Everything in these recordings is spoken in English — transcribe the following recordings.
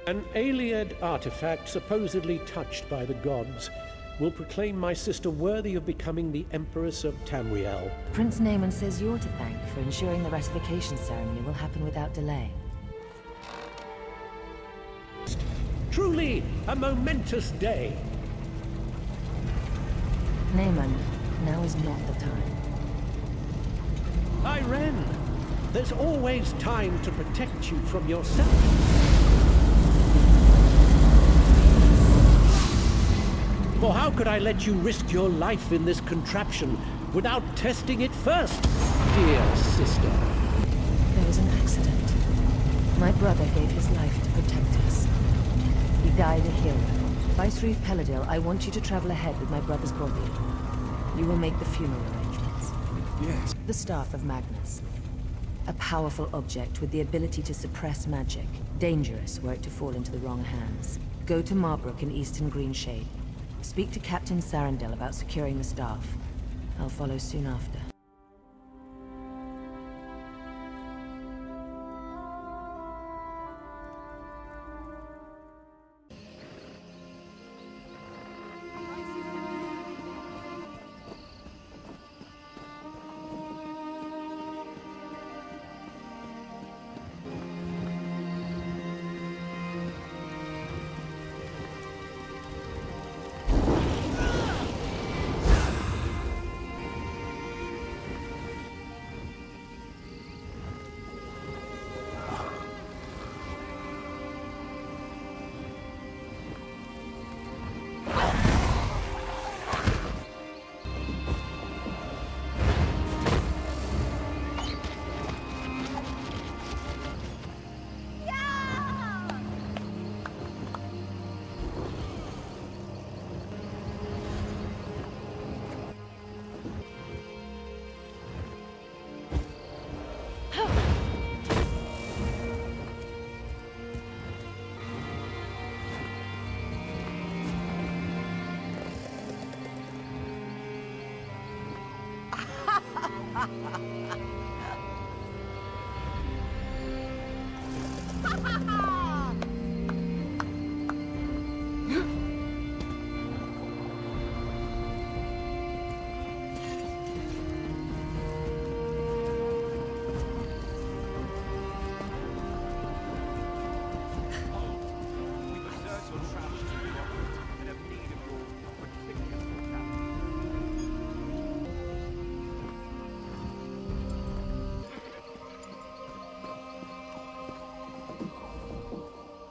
An Aliad artifact supposedly touched by the gods will proclaim my sister worthy of becoming the Empress of Tamriel. Prince Nameon says you're to thank for ensuring the ratification ceremony will happen without delay. Truly a momentous day. Nameon, now is not the time. Irene, there's always time to protect you from yourself. For how could I let you risk your life in this contraption without testing it first, dear sister? There was an accident. My brother gave his life to protect us. He died a hero. Viceroy Peladil, I want you to travel ahead with my brother's body. You will make the funeral arrangements. Yes. The Staff of Magnus. A powerful object with the ability to suppress magic. Dangerous were it to fall into the wrong hands. Go to Marbrook in Eastern Greenshade. Speak to Captain Sarandel about securing the staff. I'll follow soon after.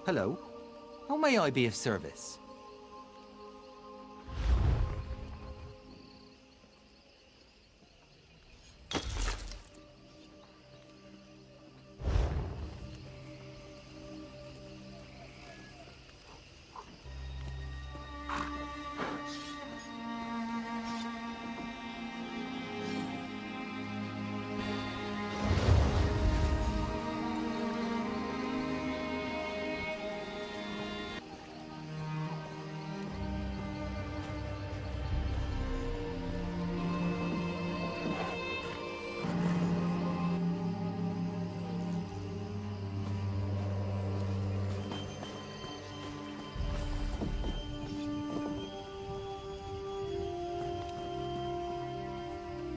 Hello. How may I be of service?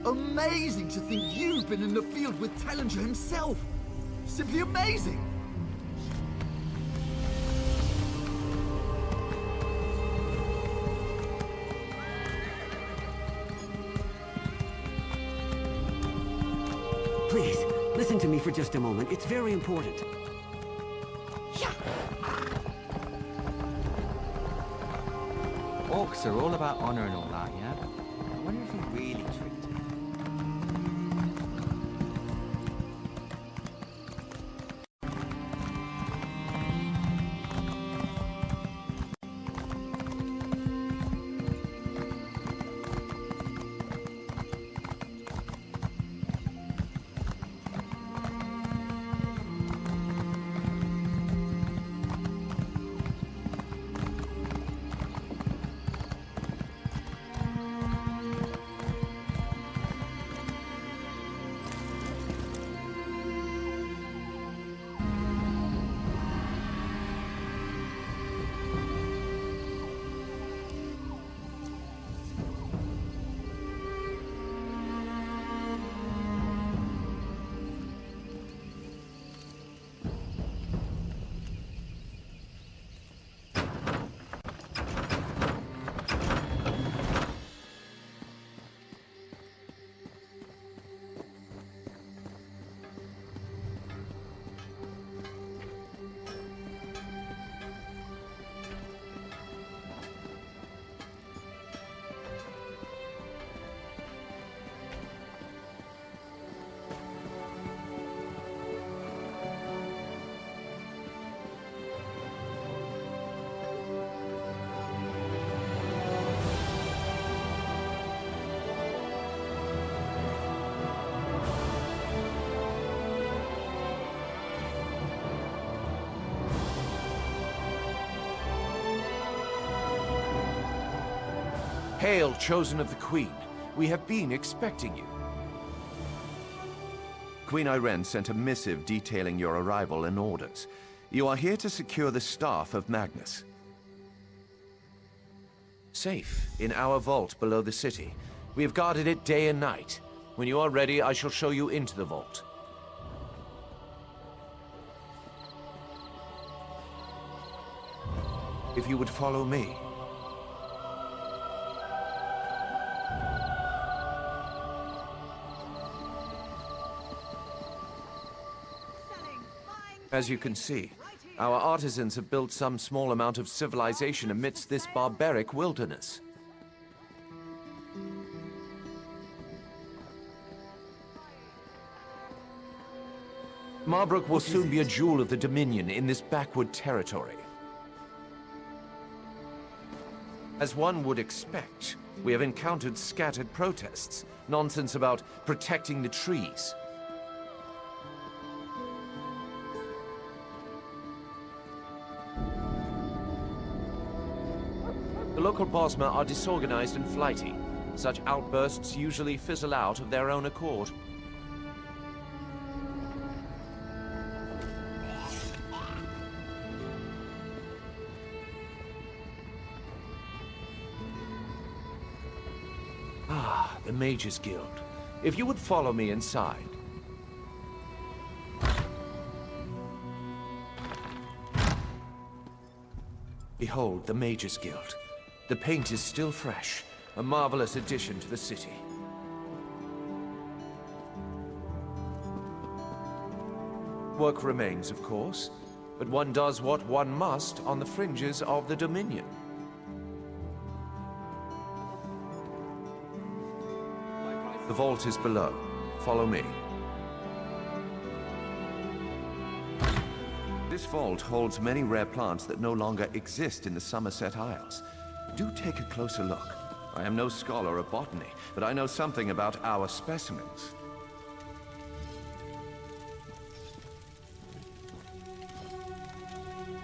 Amazing to think you've been in the field with Tellinger himself! Simply amazing! Please, listen to me for just a moment. It's very important. Orcs are all about honor and all that, yeah? I wonder if he really tricked him. Hail, chosen of the Queen. We have been expecting you. Queen Irene sent a missive detailing your arrival and orders. You are here to secure the Staff of Magnus. Safe in our vault below the city. We have guarded it day and night. When you are ready, I shall show you into the vault. If you would follow me. As you can see, our artisans have built some small amount of civilization amidst this barbaric wilderness. Marbrook will soon be a jewel of the Dominion in this backward territory. As one would expect, we have encountered scattered protests, nonsense about protecting the trees. The local Bosmer are disorganized and flighty. Such outbursts usually fizzle out of their own accord. Ah, the Mages Guild. If you would follow me inside. Behold the Mages Guild. The paint is still fresh, a marvelous addition to the city. Work remains, of course, but one does what one must on the fringes of the Dominion. The vault is below. Follow me. This vault holds many rare plants that no longer exist in the Somerset Isles. Do take a closer look. I am no scholar of botany, but I know something about our specimens.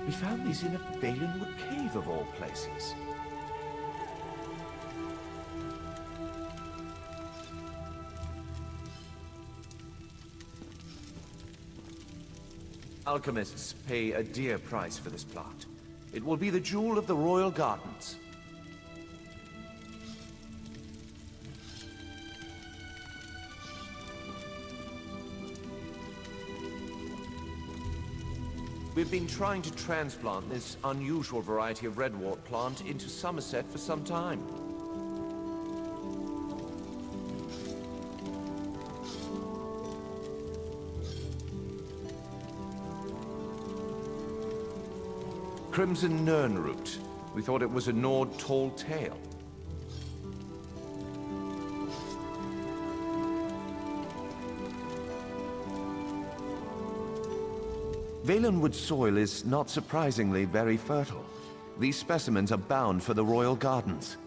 We found these in a Valenwood cave of all places. Alchemists pay a dear price for this plant. It will be the jewel of the royal gardens. We've been trying to transplant this unusual variety of redwort plant into Somerset for some time. Crimson Nernroot. We thought it was a Nord tall tale. Valenwood soil is not surprisingly very fertile. These specimens are bound for the royal gardens.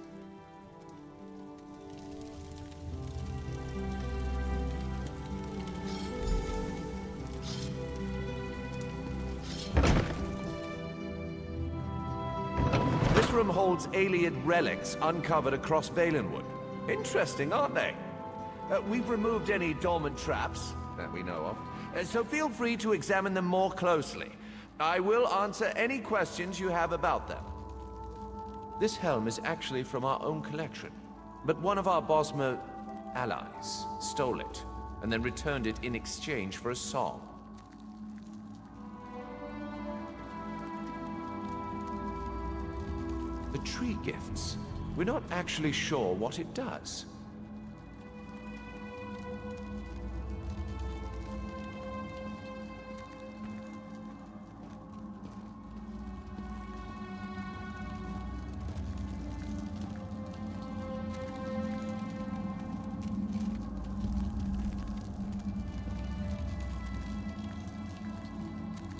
This room holds Ayleid relics uncovered across Valenwood. Interesting, aren't they? We've removed any dormant traps that we know of. So feel free to examine them more closely. I will answer any questions you have about them. This helm is actually from our own collection, but one of our Bosmer allies stole it, and then returned it in exchange for a song. The tree gifts. We're not actually sure what it does.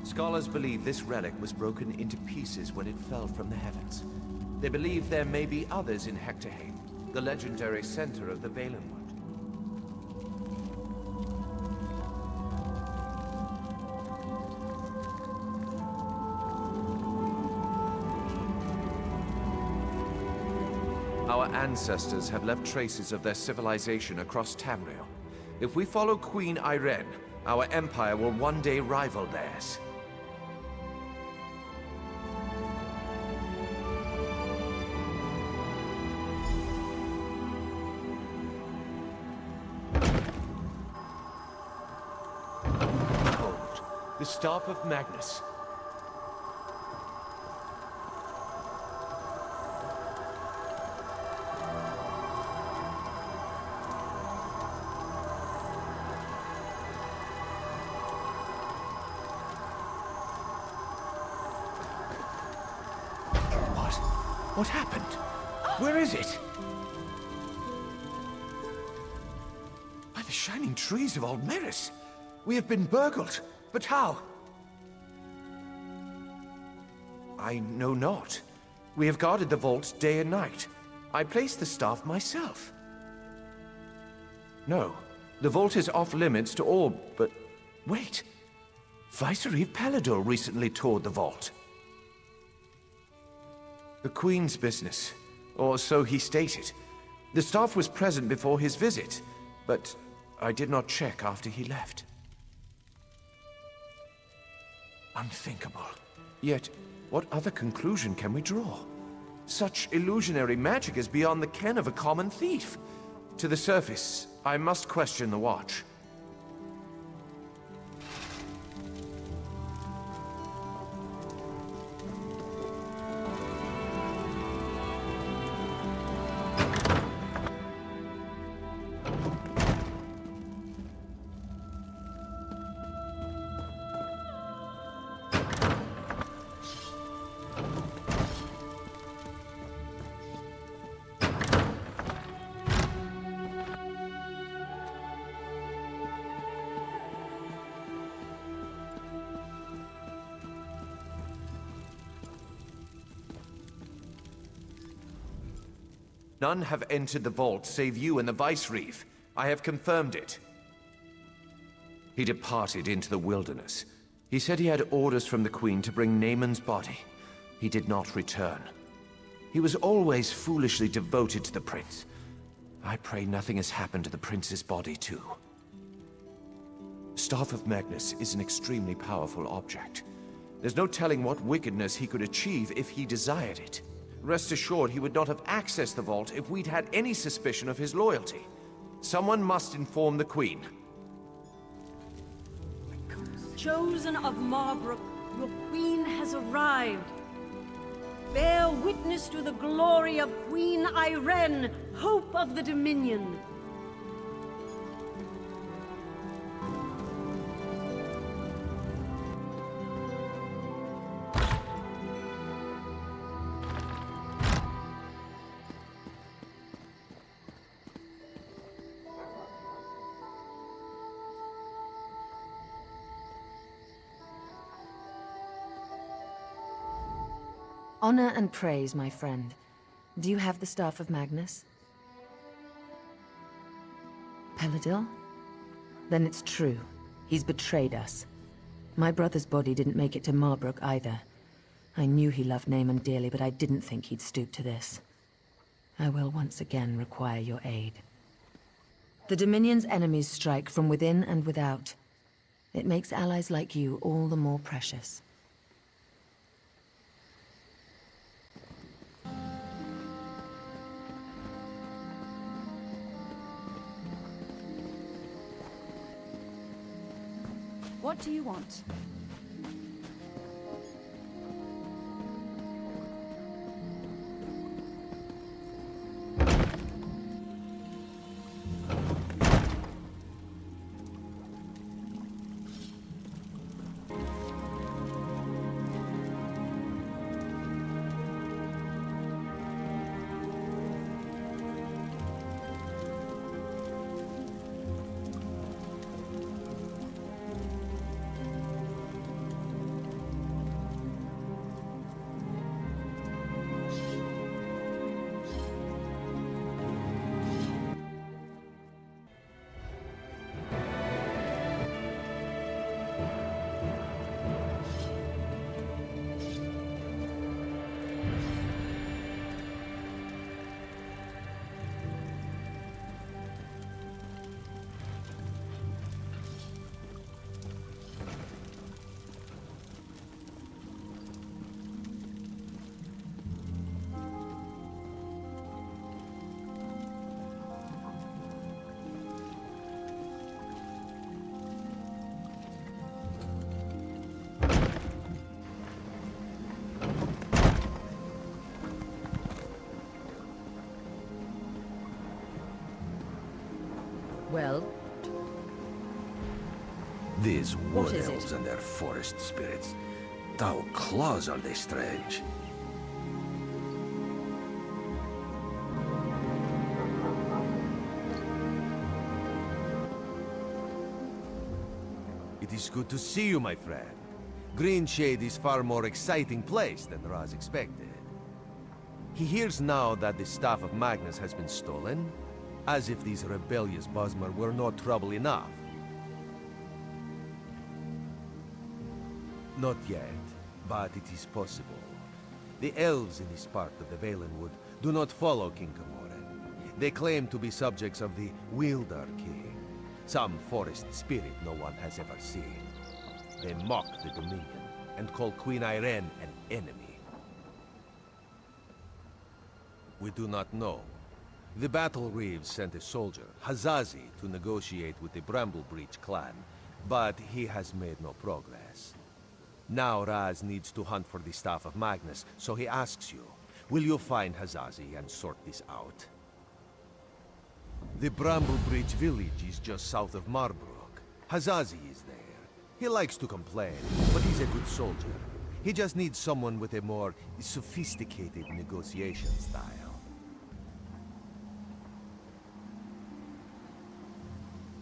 Scholars believe this relic was broken into pieces when it fell from the heavens. They believe there may be others in Hectorheim, the legendary center of the Valenwood. Our ancestors have left traces of their civilization across Tamriel. If we follow Queen Irene, our empire will one day rival theirs. Behold, the Staff of Magnus. What happened? Where is it? By the shining trees of Aldmeri, we have been burgled. But how? I know not. We have guarded the vault day and night. I placed the staff myself. No, the vault is off limits to all, but wait. Vicereeve Palador recently toured the vault. The Queen's business, or so he stated. The staff was present before his visit, but I did not check after he left. Unthinkable. Yet, what other conclusion can we draw? Such illusionary magic is beyond the ken of a common thief. To the surface, I must question the watch. None have entered the vault save you and the Vicereeve. I have confirmed it. He departed into the wilderness. He said he had orders from the Queen to bring Nameon's body. He did not return. He was always foolishly devoted to the prince. I pray nothing has happened to the prince's body, too. Staff of Magnus is an extremely powerful object. There's no telling what wickedness he could achieve if he desired it. Rest assured he would not have accessed the vault if we'd had any suspicion of his loyalty. Someone must inform the Queen. Chosen of Marbrook, your queen has arrived. Bear witness to the glory of Queen Irene, hope of the Dominion. Honor and praise, my friend. Do you have the Staff of Magnus? Paladil? Then it's true. He's betrayed us. My brother's body didn't make it to Marbrook either. I knew he loved Nameon dearly, but I didn't think he'd stoop to this. I will once again require your aid. The Dominion's enemies strike from within and without. It makes allies like you all the more precious. What do you want? These What wood is it? elves and their forest spirits. Thou claws are they strange. It is good to see you, my friend. Greenshade is far more exciting place than Raz expected. He hears now that the Staff of Magnus has been stolen, as if these rebellious Bosmer were not trouble enough. Not yet, but it is possible. The elves in this part of the Valenwood do not follow King Camoran. They claim to be subjects of the Wilderking, some forest spirit no one has ever seen. They mock the Dominion and call Queen Irene an enemy. We do not know. The Battle Reeves sent a soldier, Hazazi, to negotiate with the Bramblebreach clan, but he has made no progress. Now Raz needs to hunt for the Staff of Magnus, so he asks you, will you find Hazazi and sort this out? The Bramblebreach village is just south of Marbrook. Hazazi is there. He likes to complain, but he's a good soldier. He just needs someone with a more sophisticated negotiation style.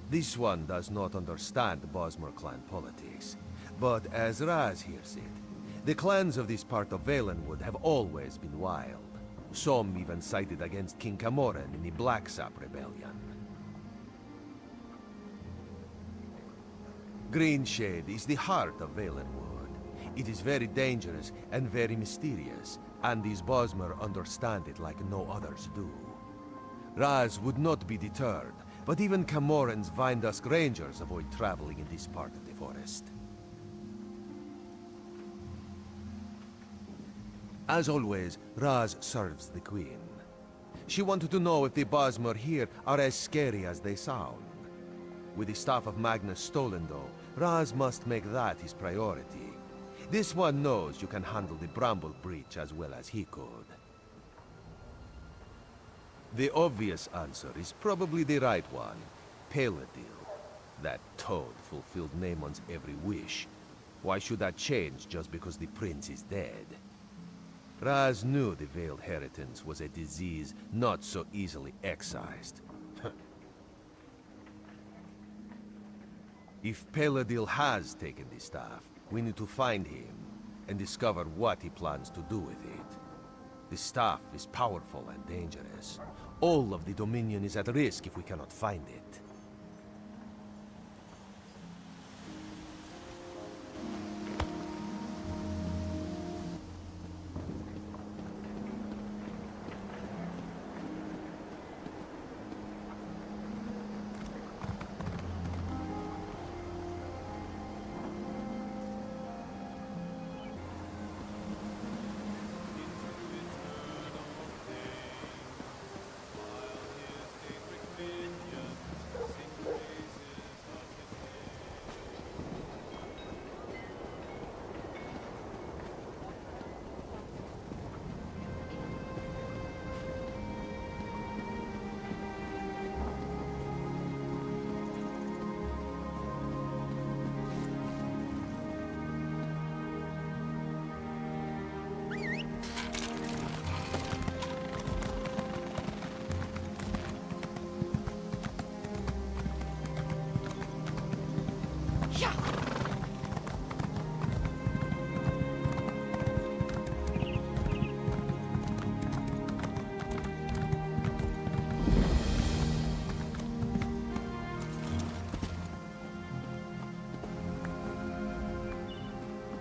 This one does not understand Bosmer clan politics, but as Raz hears it, the clans of this part of Valenwood have always been wild. Some even sided against King Camoran in the Blacksap Rebellion. Greenshade is the heart of Valenwood. It is very dangerous and very mysterious, and these Bosmer understand it like no others do. Raz would not be deterred, but even Camoran's Vindusk Rangers avoid traveling in this part of the forest. As always, Raz serves the Queen. She wanted to know if the Bosmer here are as scary as they sound. With the Staff of Magnus stolen though, Raz must make that his priority. This one knows you can handle the Bramble Breach as well as he could. The obvious answer is probably the right one. Paladil. That toad fulfilled Nameon's every wish. Why should that change just because the prince is dead? Raz knew the Veiled Heritance was a disease not so easily excised. If Paladil has taken the staff, we need to find him and discover what he plans to do with it. The staff is powerful and dangerous. All of the Dominion is at risk if we cannot find it.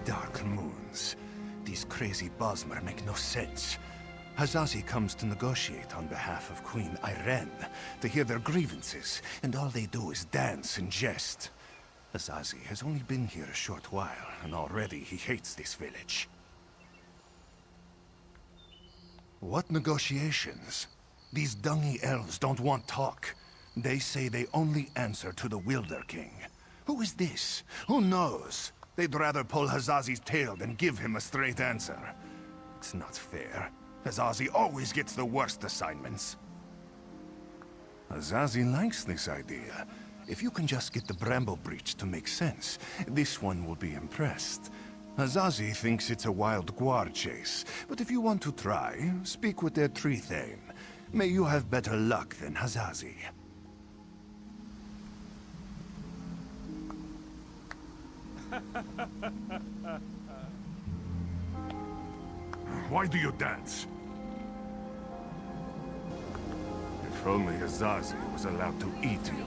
Dark moons. These crazy Bosmer make no sense. Hazazi comes to negotiate on behalf of Queen Irene to hear their grievances, and all they do is dance and jest. Hazazi has only been here a short while, and already he hates this village. What negotiations? These dungy elves don't want talk. They say they only answer to the Wilderking. Who is this? Who knows? They'd rather pull Hazazi's tail than give him a straight answer. It's not fair. Hazazi always gets the worst assignments. Hazazi likes this idea. If you can just get the Bramble Breach to make sense, this one will be impressed. Azazi thinks it's a wild guar chase, but if you want to try, speak with their tree thane. May you have better luck than Hazazi. Why do you dance? If only Azazi was allowed to eat you.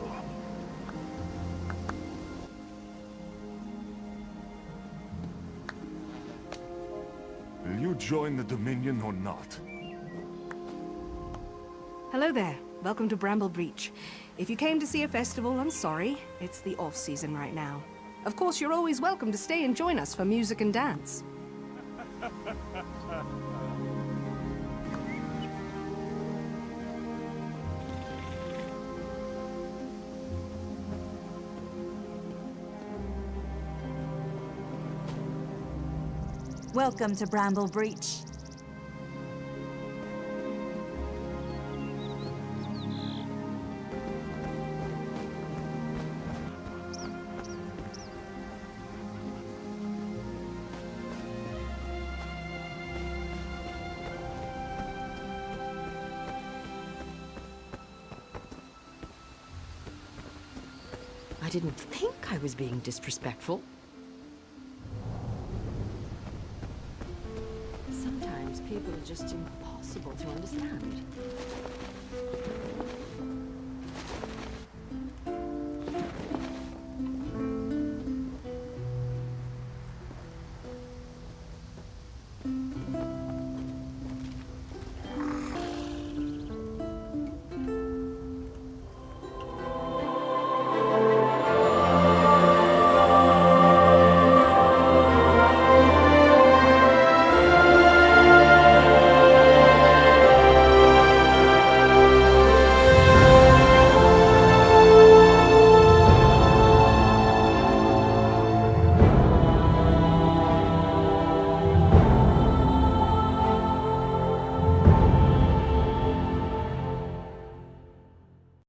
Will you join the Dominion or not? Hello there. Welcome to Bramble Breach. If you came to see a festival, I'm sorry. It's the off-season right now. Of course, you're always welcome to stay and join us for music and dance. Welcome to Bramble Breach. I didn't think I was being disrespectful. Sometimes people are just impossible to understand.